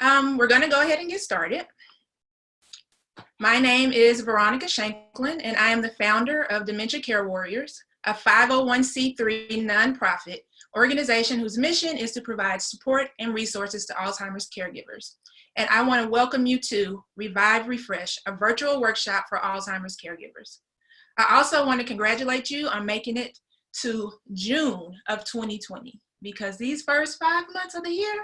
We're going to go ahead and get started. My name is Veronica Shanklin, and I am the founder of Dementia Care Warriors, a 501c3 nonprofit organization whose mission is to provide support and resources to Alzheimer's caregivers. And I want to welcome you to Revive Refresh, a virtual workshop for Alzheimer's caregivers. I also want to congratulate you on making it to June of 2020, because these first 5 months of the year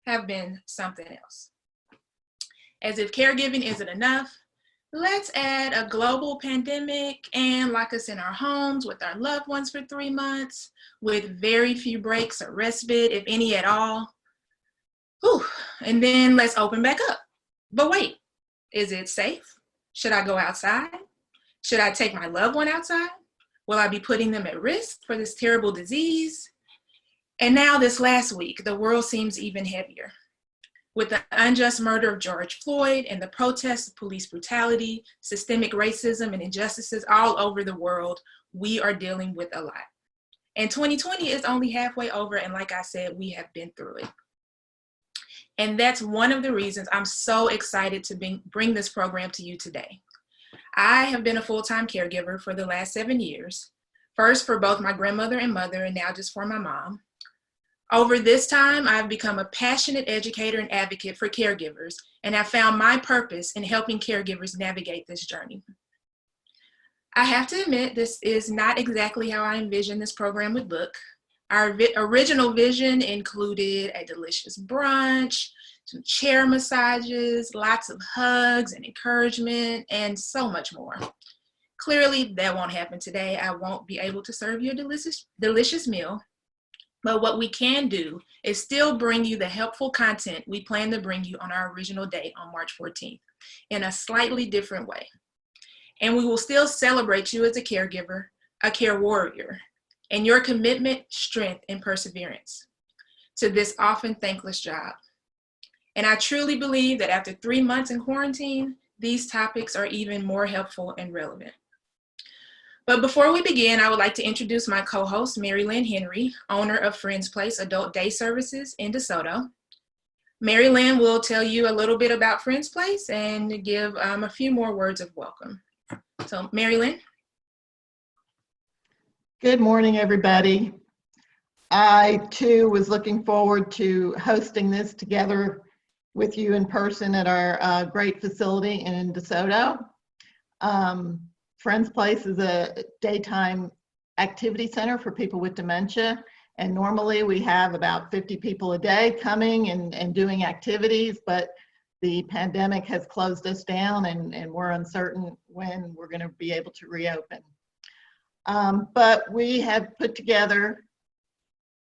have been something else. As if caregiving isn't enough, let's add a global pandemic and lock us in our homes with our loved ones for 3 months, with very few breaks or respite, if any at all. Whew. And then let's open back up. But wait, is it safe? Should I go outside? Should I take my loved one outside? Will I be putting them at risk for this terrible disease? And now this last week, the world seems even heavier. With the unjust murder of George Floyd and the protests of police brutality, systemic racism, and injustices all over the world, we are dealing with a lot. And 2020 is only halfway over, and like I said, we have been through it. And that's one of the reasons I'm so excited to bring this program to you today. I have been a full-time caregiver for the last 7 years, first for both my grandmother and mother, and now just for my mom. Over this time, I've become a passionate educator and advocate for caregivers, and have found my purpose in helping caregivers navigate this journey. I have to admit, this is not exactly how I envisioned this program would look. Our original vision included a delicious brunch, some chair massages, lots of hugs and encouragement, and so much more. Clearly, that won't happen today. I won't be able to serve you a delicious meal. But what we can do is still bring you the helpful content we plan to bring you on our original date on March 14th in a slightly different way. And we will still celebrate you as a caregiver, a care warrior, and your commitment, strength, and perseverance to this often thankless job. And I truly believe that after 3 months in quarantine, these topics are even more helpful and relevant. But before we begin, I would like to introduce my co-host, Mary Lynn Henry, owner of Friends Place Adult Day Services in DeSoto. Mary Lynn will tell you a little bit about Friends Place and give a few more words of welcome. So, Mary Lynn. Good morning, everybody. I, too, was looking forward to hosting this together with you in person at our great facility in DeSoto. Friends Place is a daytime activity center for people with dementia, and normally we have about 50 people a day coming and doing activities, but the pandemic has closed us down, and we're uncertain when we're going to be able to reopen. But we have put together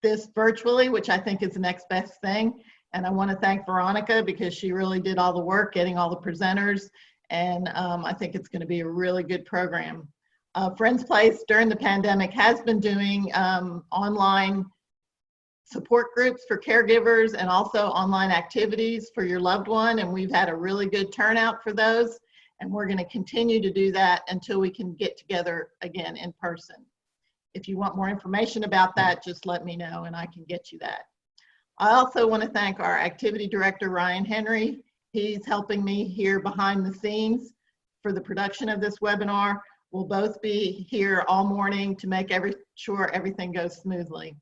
this virtually, which I think is the next best thing. And I want to thank Veronica, because she really did all the work getting all the presenters. And I think it's going to be a really good program. Friends Place during the pandemic has been doing online support groups for caregivers and also online activities for your loved one. And we've had a really good turnout for those. And we're going to continue to do that until we can get together again in person. If you want more information about that, just let me know and I can get you that. I also want to thank our activity director, Ryan Henry. He's helping me here behind the scenes for the production of this webinar. We'll both be here all morning to make sure everything goes smoothly.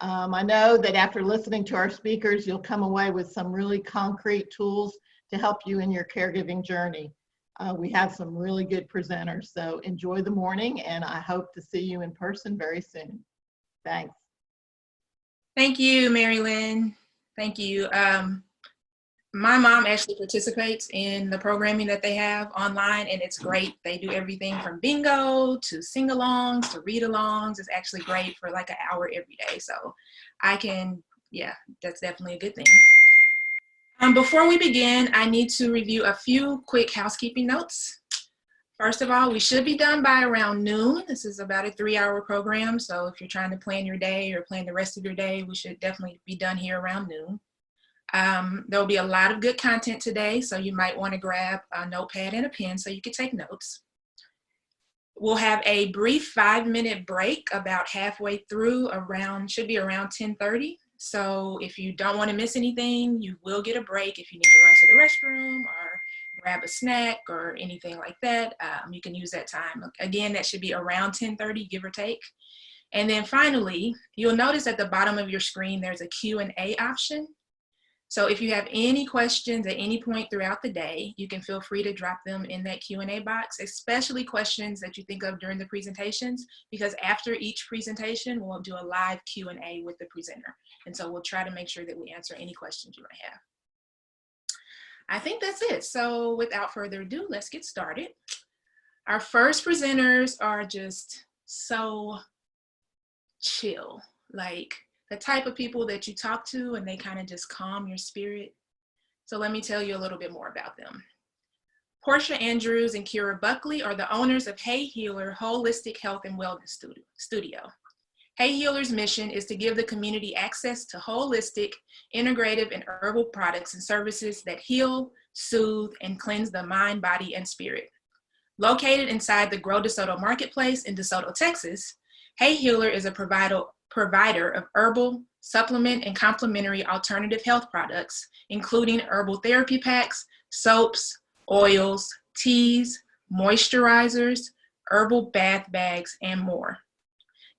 I know that after listening to our speakers, you'll come away with some really concrete tools to help you in your caregiving journey. We have some really good presenters, so enjoy the morning, and I hope to see you in person very soon. Thanks. Thank you, Mary Lynn. Thank you. My mom actually participates in the programming that they have online, and it's great. They do everything from bingo to sing-alongs to read-alongs. It's actually great for like an hour every day. So yeah, that's definitely a good thing. Before we begin, I need to review a few quick housekeeping notes. First of all, we should be done by around noon. This is about a 3-hour program, so if you're trying to plan your day or plan the rest of your day, we should definitely be done here around noon. There'll be a lot of good content today, so you might want to grab a notepad and a pen so you can take notes. We'll have a brief 5-minute break about halfway through, should be around 10:30. So if you don't want to miss anything, you will get a break if you need to run to the restroom or grab a snack or anything like that. You can use that time. Again, that should be around 10:30, give or take. And then finally, you'll notice at the bottom of your screen, there's a Q&A option. So if you have any questions at any point throughout the day, you can feel free to drop them in that Q&A box, especially questions that you think of during the presentations, because after each presentation, we'll do a live Q&A with the presenter. And so we'll try to make sure that we answer any questions you might have. I think that's it. So without further ado, let's get started. Our first presenters are just so chill, like the type of people that you talk to and they kind of just calm your spirit. So let me tell you a little bit more about them. Portia Andrews and Kira Buckley are the owners of Heyy Healer Holistic Health and Wellness Studio. Heyy Healer's mission is to give the community access to holistic, integrative, and herbal products and services that heal, soothe, and cleanse the mind, body, and spirit. Located inside the Grow DeSoto Marketplace in DeSoto, Texas, Heyy Healer is a provider of herbal, supplement, and complementary alternative health products, including herbal therapy packs, soaps, oils, teas, moisturizers, herbal bath bags, and more.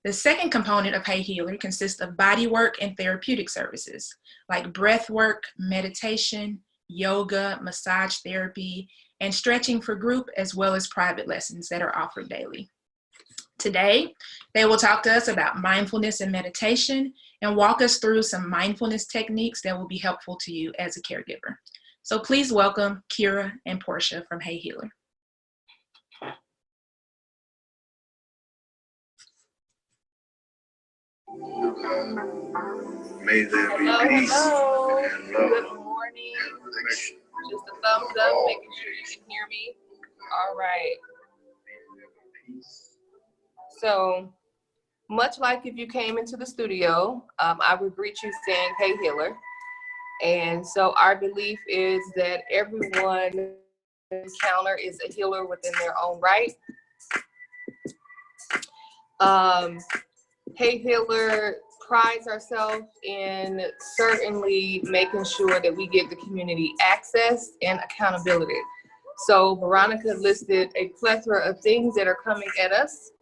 The second component of Heyy Healer consists of body work and therapeutic services like breath work, meditation, yoga, massage therapy, and stretching for group as well as private lessons that are offered daily. Today, they will talk to us about mindfulness and meditation and walk us through some mindfulness techniques that will be helpful to you as a caregiver. So please welcome Kira and Portia from Heyy Healer. May there be peace. Hello. And Good love. morning. Just a thumbs up, making sure you can hear me. All right. So, much like if you came into the studio, I would greet you saying, "Heyy Healer." And so our belief is that everyone encounter is a healer within their own right. Heyy Healer prides ourselves in certainly making sure that we give the community access and accountability. So Veronica listed a plethora of things that are coming at us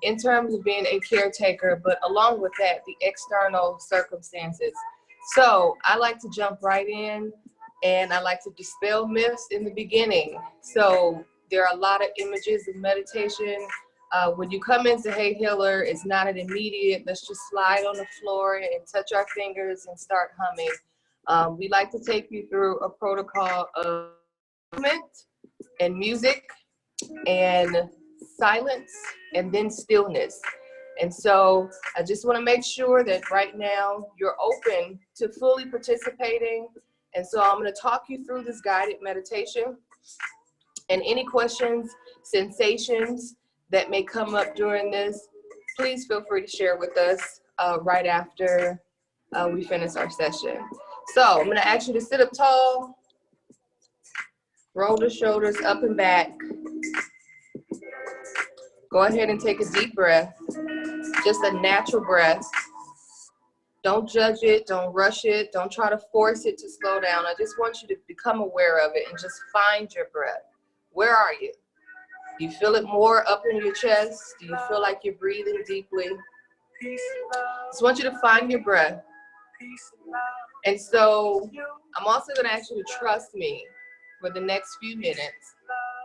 in terms of being a caretaker, but along with that, the external circumstances. So I like to jump right in, and I like to dispel myths in the beginning. So there are a lot of images of meditation. When you come into Heyy Healer, it's not an immediate, let's just slide on the floor and touch our fingers and start humming. We like to take you through a protocol of movement and music and silence and then stillness. And so I just want to make sure that right now you're open to fully participating. And so I'm going to talk you through this guided meditation, and any questions, sensations that may come up during this, please feel free to share with us right after we finish our session. So I'm going to ask you to sit up tall, roll the shoulders up and back. Go ahead and take a deep breath, just a natural breath. Don't judge it, don't rush it, don't try to force it to slow down. I just want you to become aware of it and just find your breath. Where are you? Do you feel it more up in your chest? Do you feel like you're breathing deeply? Just want you to find your breath. And so I'm also going to ask you to trust me for the next few minutes.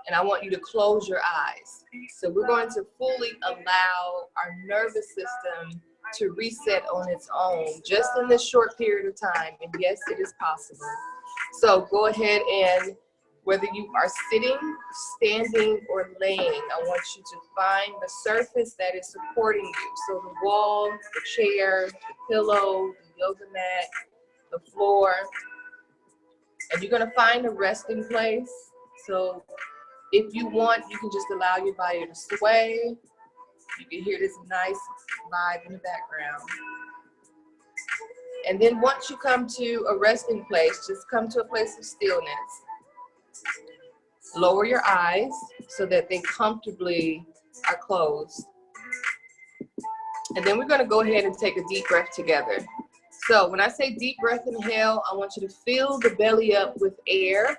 And I want you to close your eyes. So we're going to fully allow our nervous system to reset on its own, just in this short period of time. And yes, it is possible. So go ahead, and whether you are sitting, standing, or laying, I want you to find the surface that is supporting you. So the wall, the chair, the pillow, the yoga mat, the floor. And you're going to find a resting place. So if you want, you can just allow your body to sway. You can hear this nice vibe in the background. And then once you come to a resting place, just come to a place of stillness. Lower your eyes so that they comfortably are closed. And then we're going to go ahead and take a deep breath together. So when I say deep breath inhale, I want you to fill the belly up with air.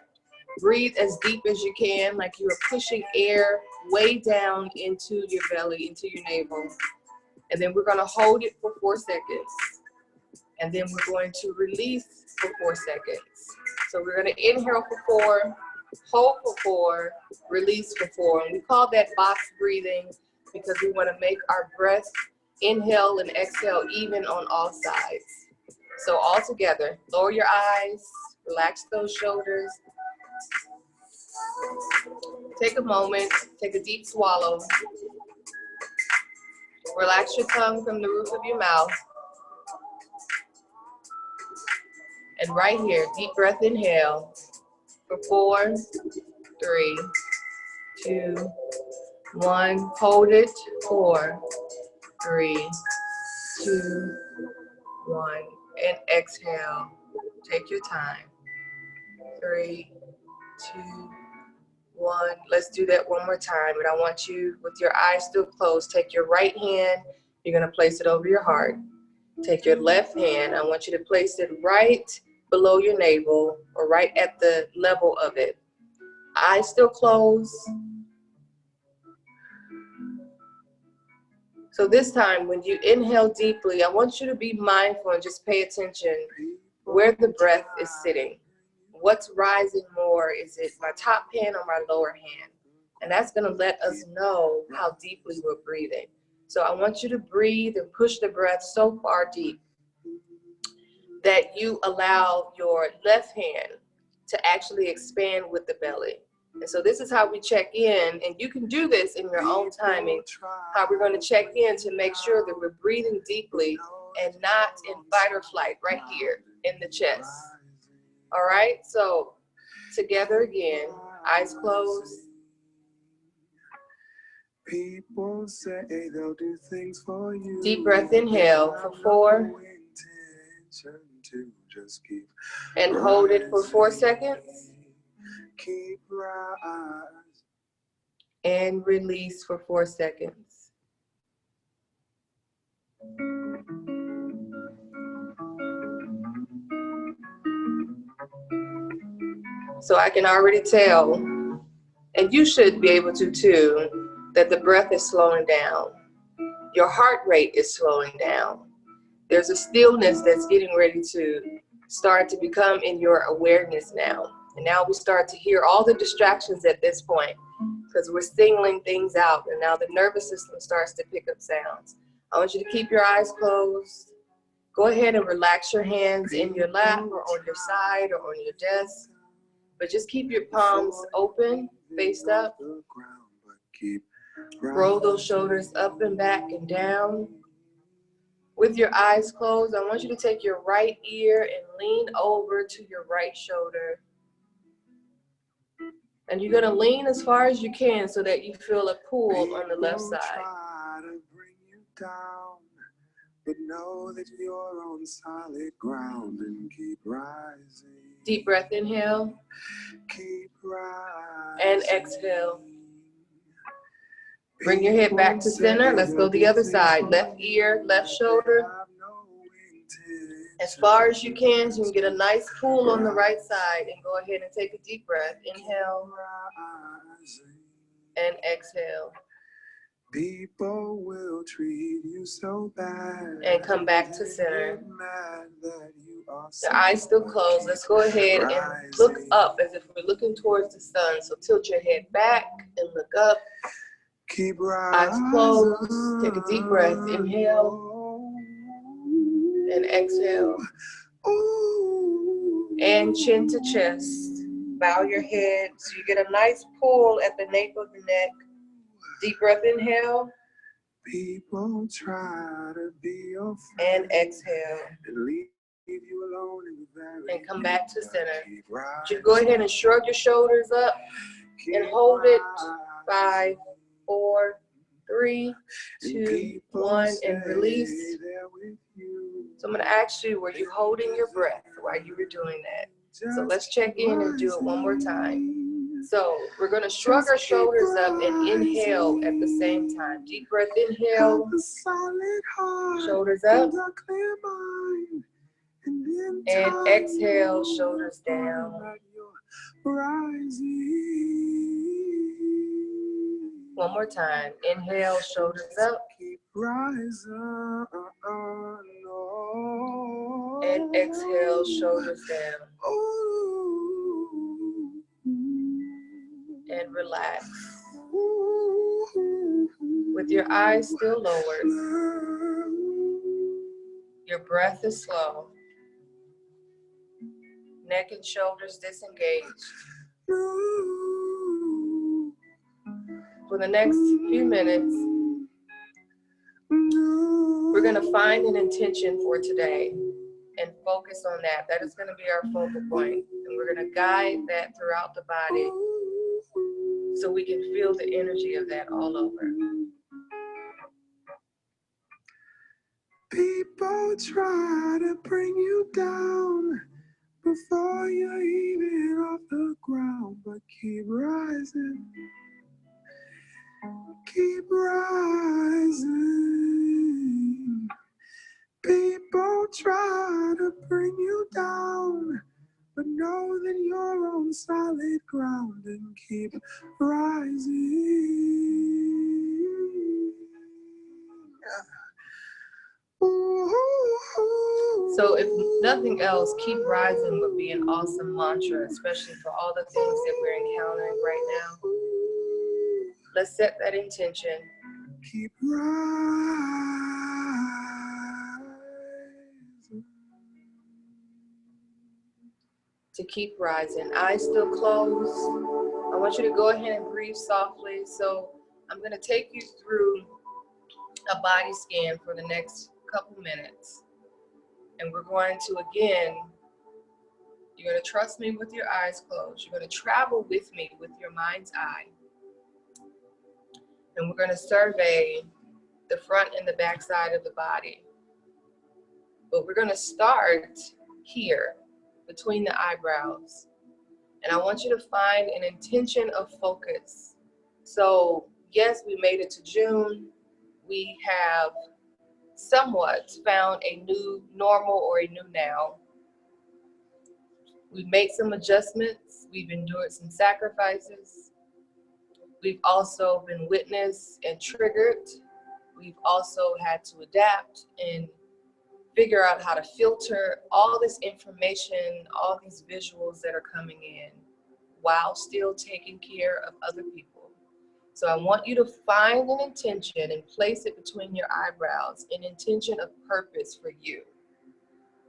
Breathe as deep as you can, like you are pushing air way down into your belly, into your navel. And then we're gonna hold it for 4 seconds. And then we're going to release for 4 seconds. So we're gonna inhale for 4, hold for 4, release for 4. And we call that box breathing because we wanna make our breath inhale and exhale even on all sides. So all together, lower your eyes, relax those shoulders. Take a moment, take a deep swallow. Relax your tongue from the roof of your mouth. And right here, deep breath inhale for 4, 3, 2, 1. Hold it, 4, 3, 2, 1. And exhale. Take your time. 3, 2, 1. Let's do that one more time. And I want you, with your eyes still closed, take your right hand. You're going to place it over your heart. Take your left hand. I want you to place it right below your navel or right at the level of it. Eyes still closed. So this time, when you inhale deeply, I want you to be mindful and just pay attention where the breath is sitting. What's rising more? Is it my top hand or my lower hand? And that's going to let us know how deeply we're breathing. So I want you to breathe and push the breath so far deep that you allow your left hand to actually expand with the belly. And so this is how we check in, and you can do this in your own timing, how we're going to check in to make sure that we're breathing deeply and not in fight or flight right here in the chest. All right, so together again, eyes closed. People say they'll do things for you. Deep breath inhale for 4. To just keep and hold it for 4 seconds. Keep rising. And release for 4 seconds. So I can already tell, and you should be able to too, that the breath is slowing down. Your heart rate is slowing down. There's a stillness that's getting ready to start to become in your awareness now. And now we start to hear all the distractions at this point because we're singling things out, and now the nervous system starts to pick up sounds. I want you to keep your eyes closed. Go ahead and relax your hands in your lap or on your side or on your desk. But just keep your palms open, faced up. Roll those shoulders up and back and down. With your eyes closed, I want you to take your right ear and lean over to your right shoulder. And you're going to lean as far as you can so that you feel a pull on the left side. But know that you're on solid ground and keep rising. Deep breath inhale. Keep rising. And exhale. Bring your head back to center. Let's go the other side. Left ear, left shoulder. As far as you can, so you can get a nice pull on the right side. And go ahead and take a deep breath. Inhale. And exhale. People will treat you so bad. And come back to center. The eyes still closed. Let's go ahead and look up as if we're looking towards the sun. So tilt your head back and look up. Keep Eyes closed. Take a deep breath. Inhale. And exhale. And chin to chest. Bow your head so you get a nice pull at the nape of the neck. Deep breath inhale. People try to be your friend. And exhale. And leave you alone in the very And come back to center. You You go ahead and shrug your shoulders up and hold it. 5, 4, 3, 2, 1, and release. So I'm going to ask you, were you holding your breath while you were doing that? So let's check in and do it one more time. So we're going to shrug our shoulders up and inhale at the same time. Deep breath inhale. Shoulders up. And exhale, shoulders down. One more time. Inhale, shoulders up. And exhale, shoulders down. And relax. With your eyes still lowered, your breath is slow. Neck and shoulders disengaged. For the next few minutes, we're going to find an intention for today and focus on that. That is going to be our focal point. And we're going to guide that throughout the body so we can feel the energy of that all over. People try to bring you down before you're even off the ground, but keep rising. Keep rising. People try to bring you down, but know that you're on solid ground and keep rising. So if nothing else, keep rising would be an awesome mantra, especially for all the things that we're encountering right now. Let's set that intention. Keep rising. To keep rising. Eyes still closed. I want you to go ahead and breathe softly. So I'm going to take you through a body scan for the next couple minutes. And we're going to, again, you're going to trust me with your eyes closed. You're going to travel with me with your mind's eye. And we're going to survey the front and the back side of the body. But we're going to start here between the eyebrows. And I want you to find an intention of focus. So yes, we made it to June. We have somewhat found a new normal or a new now. We've made some adjustments. We've endured some sacrifices. We've also been witnessed and triggered. We've also had to adapt and figure out how to filter all this information, all these visuals that are coming in while still taking care of other people. So I want you to find an intention and place it between your eyebrows, an intention of purpose for you.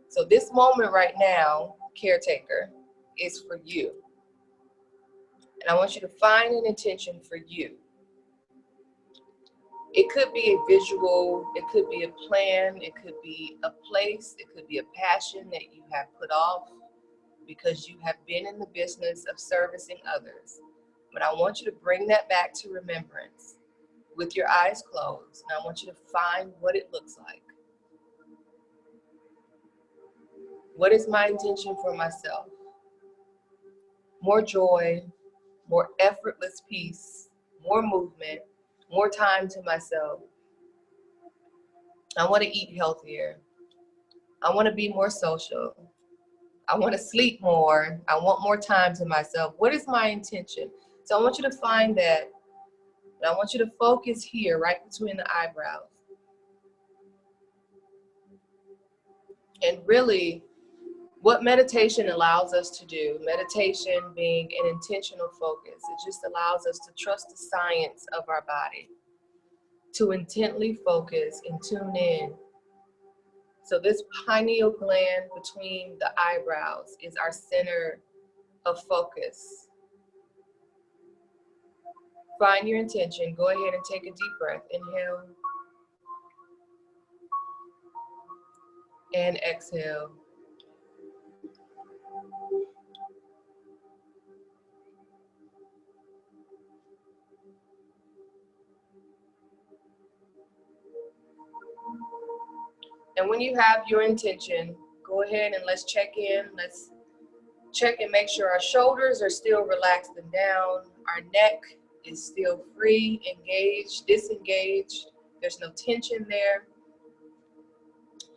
So this moment right now, caretaker, is for you. And I want you to find an intention for you. It could be a visual, it could be a plan, it could be a place, it could be a passion that you have put off because you have been in the business of servicing others. But I want you to bring that back to remembrance with your eyes closed. And I want you to find what it looks like. What is my intention for myself? More joy, more effortless peace, more movement, more time to myself. I want to eat healthier. I want to be more social. I want to sleep more. I want more time to myself. What is my intention? So I want you to find that. And I want you to focus here, right between the eyebrows. And really, what meditation allows us to do, meditation being an intentional focus, it just allows us to trust the science of our body, to intently focus and tune in. So this pineal gland between the eyebrows is our center of focus. Find your intention. Go ahead and take a deep breath. Inhale. And exhale. And when you have your intention, go ahead and let's check in. Let's check and make sure our shoulders are still relaxed and down. Our neck is still free, engaged, disengaged. There's no tension there.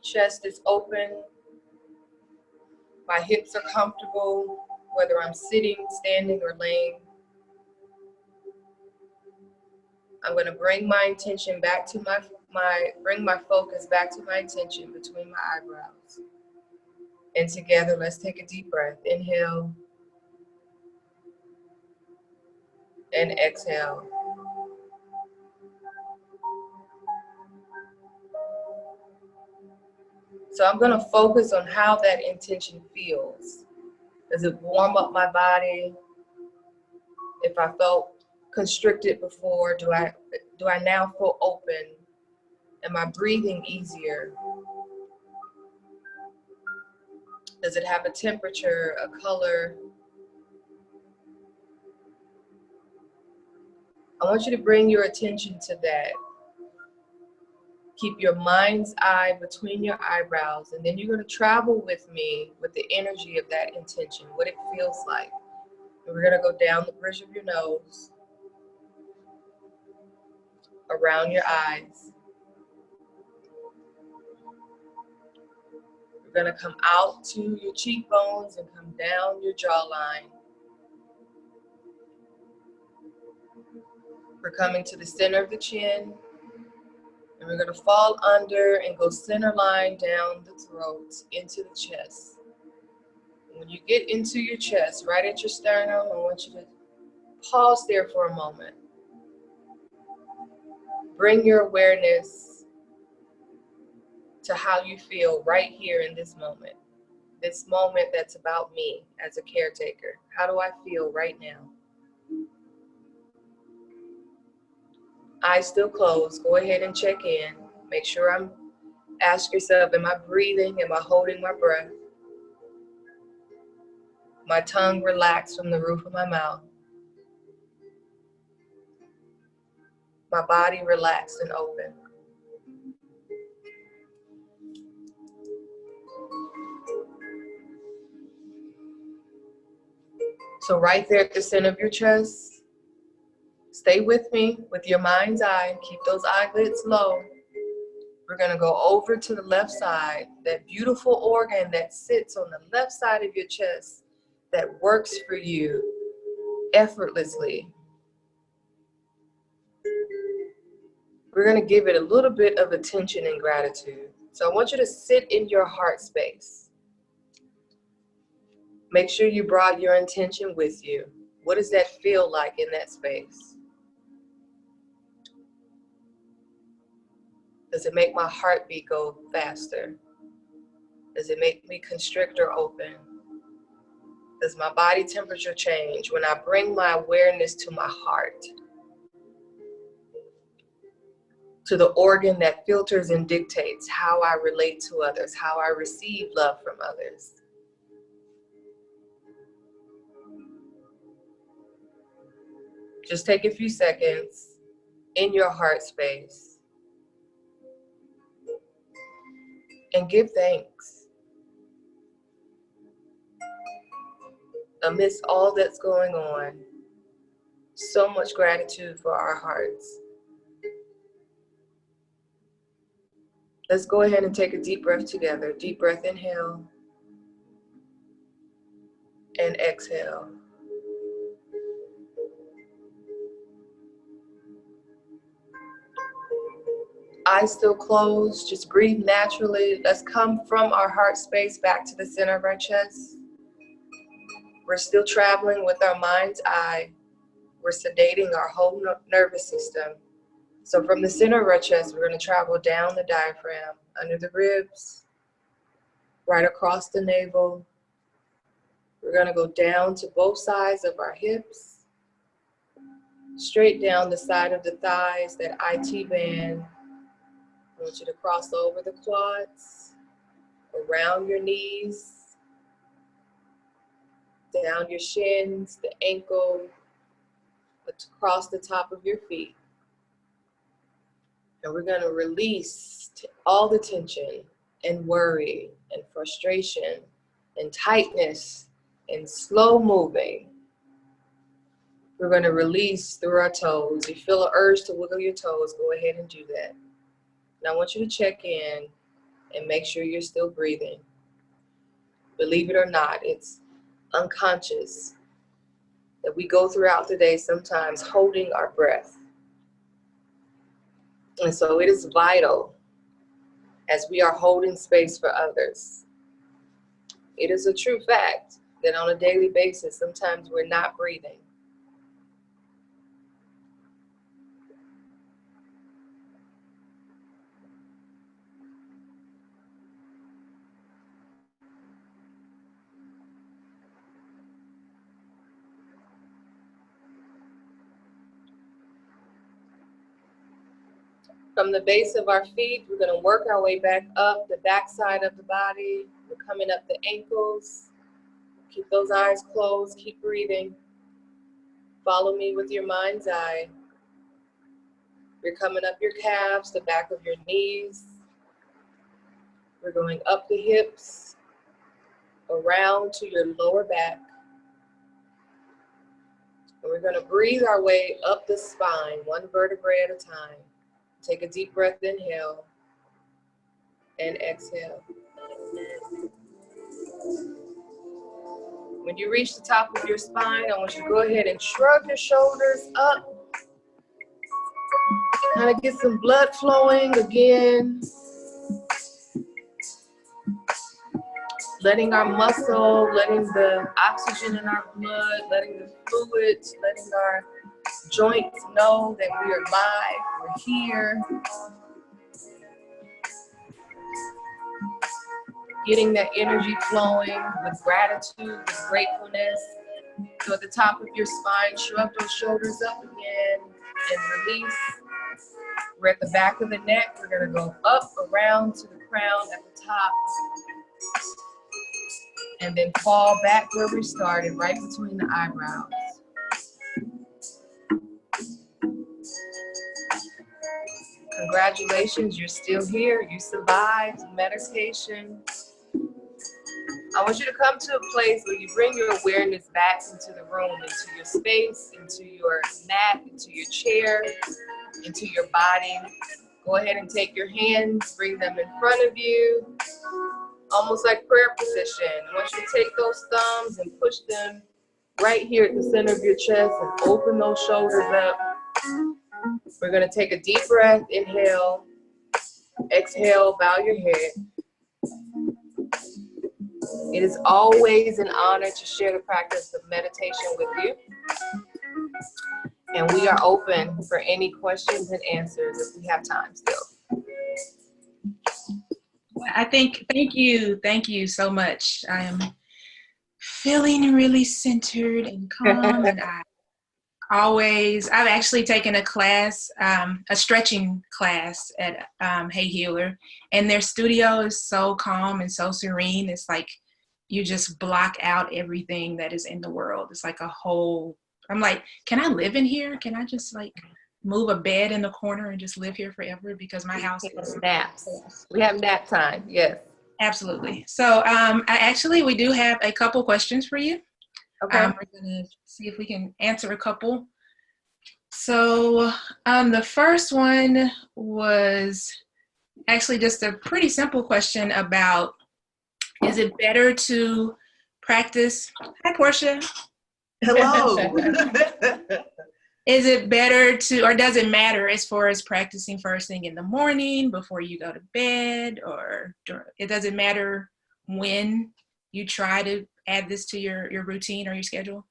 Chest is open. My hips are comfortable, whether I'm sitting, standing, or laying. I'm going to bring my intention back to bring my focus back to my intention between my eyebrows. And together, let's take a deep breath. Inhale and exhale. So I'm going to focus on how that intention feels. Does it warm up my body? If I felt constricted before, do I now feel open? Am I breathing easier? Does it have a temperature, a color? I want you to bring your attention to that. Keep your mind's eye between your eyebrows, and then you're going to travel with me with the energy of that intention, what it feels like. And we're going to go down the bridge of your nose, around your eyes. We're going to come out to your cheekbones and come down your jawline. We're coming to the center of the chin. And we're going to fall under and go center line down the throat into the chest. And when you get into your chest, right at your sternum, I want you to pause there for a moment. Bring your awareness to how you feel right here in this moment. This moment that's about me as a caretaker. How do I feel right now? Eyes still closed. Go ahead and check in. Make sure ask yourself, am I breathing? Am I holding my breath? My tongue relaxed from the roof of my mouth. My body relaxed and open. So right there at the center of your chest, stay with me with your mind's eye. Keep those eyelids low. We're going to go over to the left side, that beautiful organ that sits on the left side of your chest that works for you effortlessly. We're going to give it a little bit of attention and gratitude. So I want you to sit in your heart space. Make sure you brought your intention with you. What does that feel like in that space? Does it make my heartbeat go faster? Does it make me constrict or open? Does my body temperature change when I bring my awareness to my heart? To the organ that filters and dictates how I relate to others, how I receive love from others. Just take a few seconds in your heart space and give thanks. Amidst all that's going on, so much gratitude for our hearts. Let's go ahead and take a deep breath together. Deep breath, inhale and exhale. Eyes still closed, just breathe naturally. Let's come from our heart space back to the center of our chest. We're still traveling with our mind's eye. We're sedating our whole nervous system. So from the center of our chest, we're going to travel down the diaphragm, under the ribs, right across the navel. We're going to go down to both sides of our hips, straight down the side of the thighs, that IT band. I want you to cross over the quads, around your knees, down your shins, the ankle, across the top of your feet. And we're going to release all the tension and worry and frustration and tightness and slow moving. We're going to release through our toes. If you feel an urge to wiggle your toes, go ahead and do that. And I want you to check in and make sure you're still breathing. Believe it or not, it's unconscious that we go throughout the day sometimes holding our breath. And so it is vital as we are holding space for others. It is a true fact that on a daily basis, sometimes we're not breathing. From the base of our feet, we're going to work our way back up the back side of the body. We're coming up the ankles. Keep those eyes closed. Keep breathing. Follow me with your mind's eye. We're coming up your calves, the back of your knees. We're going up the hips, around to your lower back. And we're going to breathe our way up the spine, one vertebrae at a time. Take a deep breath, inhale, and exhale. When you reach the top of your spine, I want you to go ahead and shrug your shoulders up. Kind of get some blood flowing again. Letting our muscle, letting the oxygen in our blood, letting the fluids, letting our joints know that we are live, we're here. Getting that energy flowing with gratitude, with gratefulness. So at the top of your spine, shrug those shoulders up again and release. We're at the back of the neck. We're gonna go up, around to the crown at the top. And then fall back where we started, right between the eyebrows. Congratulations, you're still here. You survived meditation. I want you to come to a place where you bring your awareness back into the room, into your space, into your mat, into your chair, into your body. Go ahead and take your hands, bring them in front of you, almost like prayer position. I want you to take those thumbs and push them right here at the center of your chest and open those shoulders up. We're going to take a deep breath, inhale, exhale, bow your head. It is always an honor to share the practice of meditation with you. And we are open for any questions and answers if we have time still. Thank you so much. I am feeling really centered and calm, and I've actually taken a class, a stretching class at Heyy Healer, and their studio is so calm and so serene. It's like you just block out everything that is in the world. It's like I'm like, can I live in here? Can I just like move a bed in the corner and just live here forever? Because my house is naps. We have nap time, yes. Absolutely. So we do have a couple questions for you. Okay. We're going to see if we can answer a couple. So the first one was actually just a pretty simple question about, is it better to practice? Hi, Portia. Hello. Is it better to, or does it matter as far as practicing first thing in the morning before you go to bed, or it doesn't matter when you try to add this to your routine or your schedule?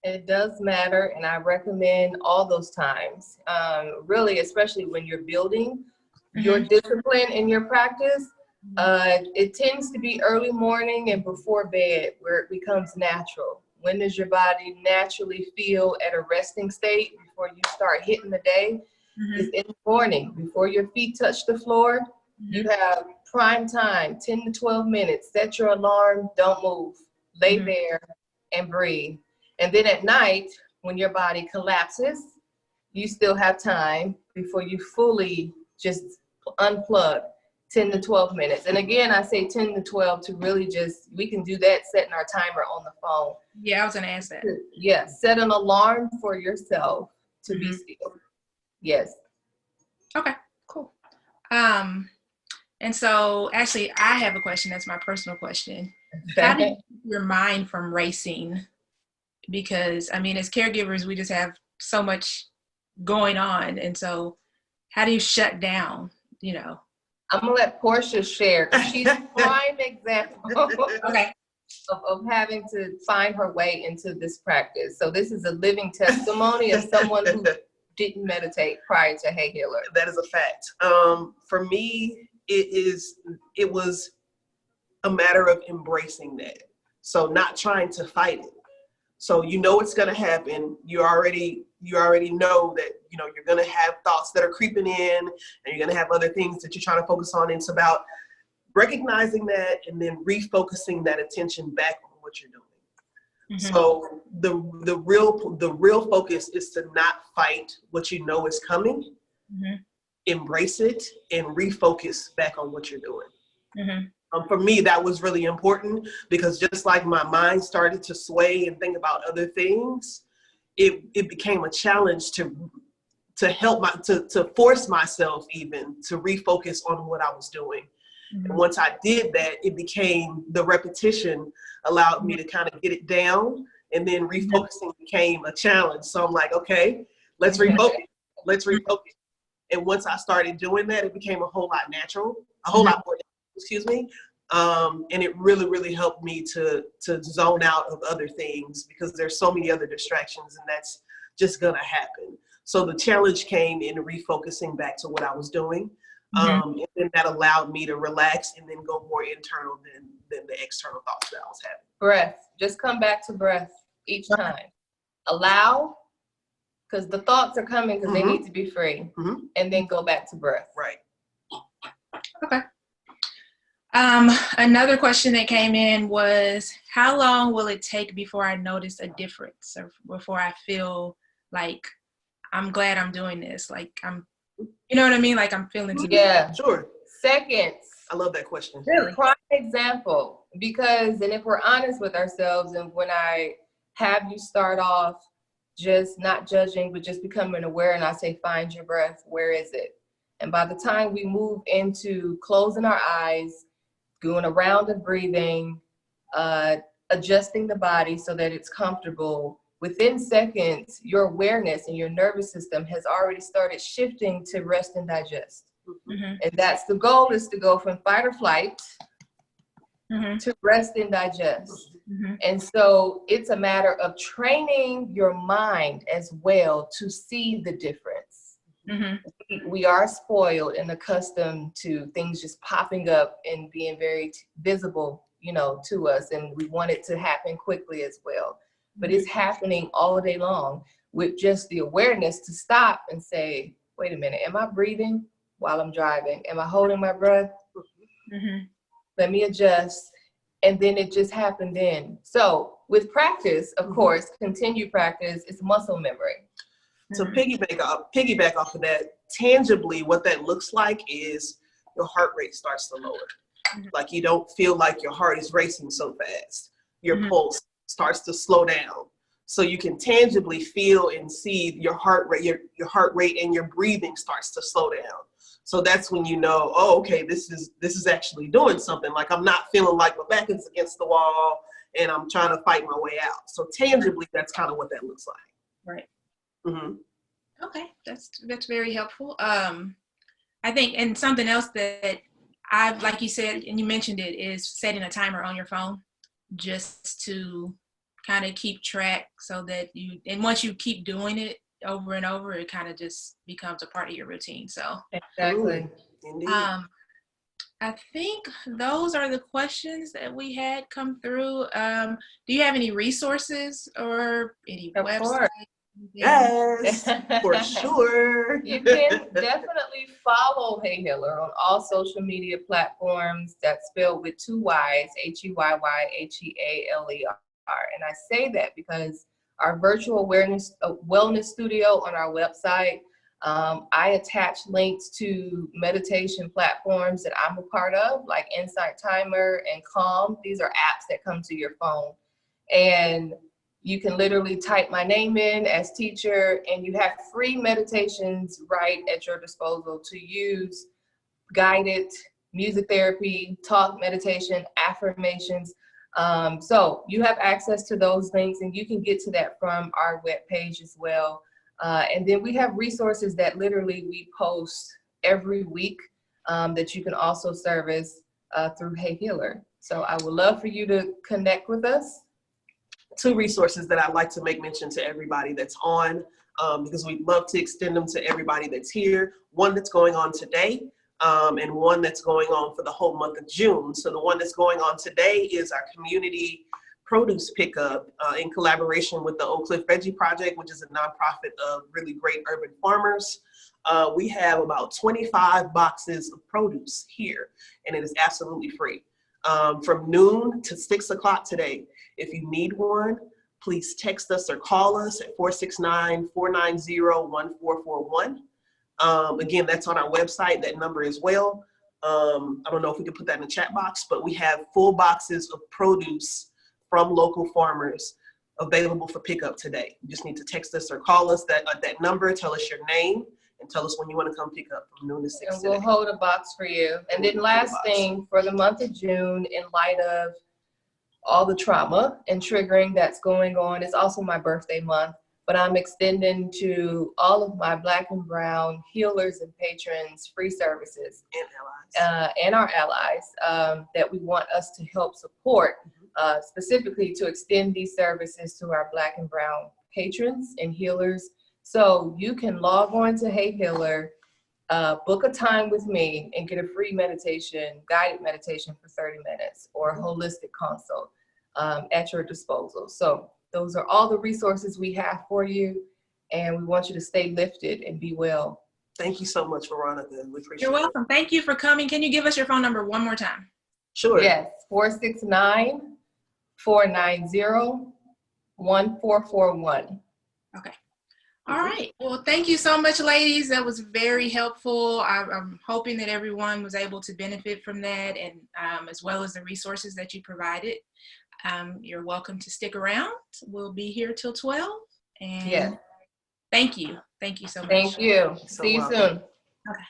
It does matter, and I recommend all those times. Really, especially when you're building your discipline in your practice. It tends to be early morning and before bed where it becomes natural. When does your body naturally feel at a resting state before you start hitting the day? It's in the morning. Before your feet touch the floor, you have prime time, 10 to 12 minutes. Set your alarm, don't move. Lay there and breathe. And then at night, when your body collapses, you still have time before you fully just unplug. 10 to 12 minutes. And again, I say 10 to 12 to really we can do that setting our timer on the phone. Yeah, I was going to ask that. Yeah, set an alarm for yourself to be still. Yes. Okay, cool. And so actually I have a question. That's my personal question. how do you keep your mind from racing? Because I mean, as caregivers, we just have so much going on. And so how do you shut down, you know? I'm gonna let Portia share, 'cause she's a prime example Okay. of having to find her way into this practice. So this is a living testimony of someone who didn't meditate prior to Heyy Healer. That is a fact. For me, it was a matter of embracing that. So not trying to fight it. So you know it's gonna happen. You already know that you're gonna have thoughts that are creeping in, and you're gonna have other things that you're trying to focus on. It's about recognizing that and then refocusing that attention back on what you're doing. Mm-hmm. So the real focus is to not fight what you know is coming, mm-hmm. embrace it, and refocus back on what you're doing. Mm-hmm. For me, that was really important, because just like my mind started to sway and think about other things, it became a challenge to force myself even to refocus on what I was doing. Mm-hmm. And once I did that, it became the repetition allowed me to kind of get it down, and then refocusing became a challenge. So I'm like, okay, let's refocus. Let's refocus. And once I started doing that, it became a whole lot lot more, excuse me. And it really, really helped me to zone out of other things, because there's so many other distractions, and that's just gonna happen. So the challenge came in refocusing back to what I was doing. And then that allowed me to relax and then go more internal than the external thoughts that I was having. Breath. Just come back to breath each time. Allow, because the thoughts are coming because they need to be free. Mm-hmm. And then go back to breath. Right. Okay. Another question that came in was, how long will it take before I notice a difference, or before I feel like I'm glad I'm doing this? Like you know what I mean? Like I'm feeling. Yeah, sure. Seconds. I love that question. Really? Prime example, because, and if we're honest with ourselves, and when I have you start off just not judging, but just becoming aware, and I say, find your breath, where is it? And by the time we move into closing our eyes, doing a round of breathing, adjusting the body so that it's comfortable, within seconds, your awareness and your nervous system has already started shifting to rest and digest. Mm-hmm. And that's the goal, is to go from fight or flight to rest and digest. Mm-hmm. And so it's a matter of training your mind as well to see the difference. Mm-hmm. We are spoiled and accustomed to things just popping up and being very visible, to us, and we want it to happen quickly as well. But it's happening all day long, with just the awareness to stop and say, wait a minute, am I breathing while I'm driving? Am I holding my breath? Mm-hmm. Let me adjust. And then it just happened then. So with practice, of course, continued practice, is muscle memory. So piggyback off of that, tangibly, what that looks like is your heart rate starts to lower. Mm-hmm. Like you don't feel like your heart is racing so fast. Your pulse starts to slow down. So you can tangibly feel and see your heart rate, your heart rate and your breathing starts to slow down. So that's when you know, oh, okay, this is actually doing something. Like I'm not feeling like my back is against the wall and I'm trying to fight my way out. So tangibly, that's kind of what that looks like. Right. Mm-hmm. Okay, that's very helpful. I think, and something else that I've, like you said, and you mentioned it, is setting a timer on your phone, just to kind of keep track, so that and once you keep doing it over and over, it kind of just becomes a part of your routine. So exactly. Indeed. I think those are the questions that we had come through. Do you have any resources or any websites? Yes, for sure. You can definitely follow Heyy Healer on all social media platforms. That's spelled with 2 Y's, HEYYHEALER. And I say that because our virtual wellness studio on our website, I attach links to meditation platforms that I'm a part of, like Insight Timer and Calm. These are apps that come to your phone. And you can literally type my name in as teacher, and you have free meditations right at your disposal to use, guided music therapy, talk meditation, affirmations. So you have access to those links, and you can get to that from our webpage as well. And then we have resources that literally we post every week that you can also service through Heyy Healer. So I would love for you to connect with us. 2 resources that I'd like to make mention to everybody that's on, because we'd love to extend them to everybody that's here. One that's going on today, and one that's going on for the whole month of June. So the one that's going on today is our community produce pickup in collaboration with the Oak Cliff Veggie Project, which is a nonprofit of really great urban farmers. We have about 25 boxes of produce here, and it is absolutely free. From noon to 6 o'clock today. If you need one, please text us or call us at 469-490-1441. Again, that's on our website, that number as well. I don't know if we can put that in the chat box, but we have full boxes of produce from local farmers available for pickup today. You just need to text us or call us that number, tell us your name, and tell us when you want to come pick up from noon to 6 And we'll today. hold a box for you. And then last thing, for the month of June, in light of all the trauma and triggering that's going on, it's also my birthday month, but I'm extending to all of my Black and Brown healers and patrons free services And allies. and our allies that we want us to help support, specifically to extend these services to our Black and Brown patrons and healers. So you can log on to Heyy Healer, book a time with me, and get a free meditation, guided meditation for 30 minutes, or a holistic consult at your disposal. So those are all the resources we have for you, and we want you to stay lifted and be well. Thank you so much, Veronica. We appreciate You're welcome. Thank you for coming. Can you give us your phone number one more time? Sure. Yes, 469-490-1441. All right. Well, thank you so much, ladies. That was very helpful. I'm hoping that everyone was able to benefit from that, and as well as the resources that you provided. You're welcome to stick around. We'll be here till 12. And Yes. thank you. Thank you so much. Thank you. So See you welcome. soon. Okay.